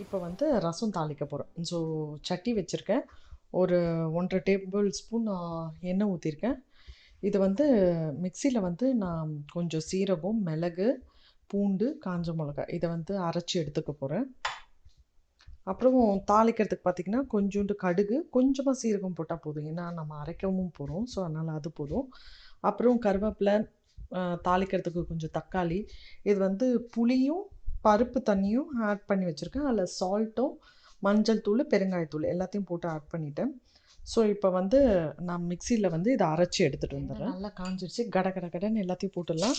இப்போ வந்து ரசம் தாளிக்க போகிறேன். ஸோ சட்டி வச்சுருக்கேன். ஒரு 1 1/2 டேபிள் ஸ்பூன் எண்ணெய் ஊற்றிருக்கேன். இது வந்து மிக்சியில் வந்து நான் கொஞ்சம் சீரகம், மிளகு, பூண்டு, காஞ்ச மிளகாய் இதை வந்து அரைச்சி எடுத்துக்க போகிறேன். அப்புறம் தாளிக்கிறதுக்கு பார்த்திங்கன்னா கொஞ்சோண்டு கடுகு, கொஞ்சமாக சீரகம் போட்டால் போதும். ஏன்னா நம்ம அரைக்கவும் போகிறோம். ஸோ அதனால் அது போதும். அப்புறம் கருவேப்பிலை, தாளிக்கிறதுக்கு கொஞ்சம் தக்காளி, இது வந்து புளியும் பருப்பு தண்ணியும் ஆட் பண்ணி வச்சுருக்கேன். அதில் சால்ட்டும், மஞ்சள் தூள், பெருங்காயத்தூள் எல்லாத்தையும் போட்டு ஆட் பண்ணிட்டேன். ஸோ இப்போ வந்து நான் மிக்சியில் வந்து இதை அரைச்சி எடுத்துகிட்டு வந்துடுறேன். நல்லா காஞ்சிடுச்சு. கட கட கடன்னு எல்லாத்தையும் போட்டுடலாம்.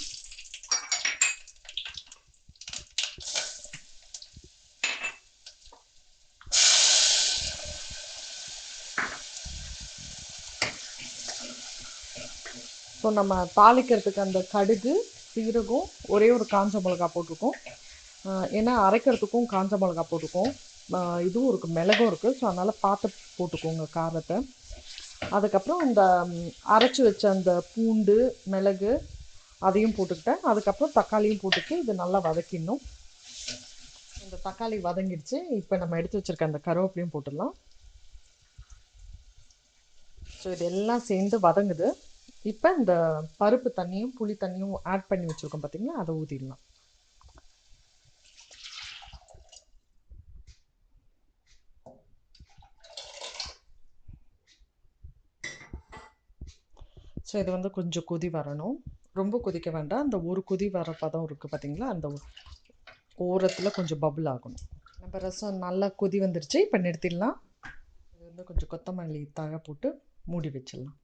ஸோ நம்ம தாளிக்கிறதுக்கு அந்த கடுகு, சீரகம், ஒரே ஒரு காஞ்ச மிளகா போட்டிருக்கோம். ஏன்னா அரைக்கிறதுக்கும் காஞ்ச மிளகா போட்டுக்கோம். இதுவும் இருக்குது, மிளகும் இருக்குது. ஸோ அதனால் பார்த்து போட்டுக்கோங்க காரத்தை. அதுக்கப்புறம் இந்த அரைச்சி வச்ச அந்த பூண்டு, மிளகு அதையும் போட்டுக்கிட்டேன். அதுக்கப்புறம் தக்காளியும் போட்டுட்டு இது நல்லா வதக்கிடணும். இந்த தக்காளி வதங்கிடுச்சு. இப்போ நம்ம எடுத்து வச்சுருக்க அந்த கருவேப்பிலையும் போட்டுடலாம். ஸோ இது எல்லாம் சேர்ந்து வதங்குது. இப்போ இந்த பருப்பு தண்ணியும் புளி தண்ணியும் ஆட் பண்ணி வச்சுருக்கோம் பார்த்திங்களா, அதை ஊற்றிடலாம். ஸோ இது வந்து கொஞ்சம் கொதி வரணும். ரொம்ப கொதிக்க வேண்டாம். அந்த ஒரு கொதி வர பதம் இருக்குது பார்த்திங்களா, அந்த ஓரத்தில் கொஞ்சம் பபுள் ஆகணும். நம்ம ரசம் நல்லா கொதி வந்துடுச்சு. இப்போ நிறுத்திடலாம். இது வந்து கொஞ்சம் கொத்தமல்லி தழை போட்டு மூடி வச்சிடலாம்.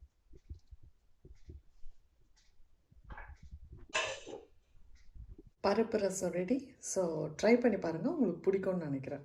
பருப்பு ரசம் ரெடி. ஸோ ட்ரை பண்ணி பாருங்கள், உங்களுக்கு பிடிக்கும்னு நினைக்கிறேன்.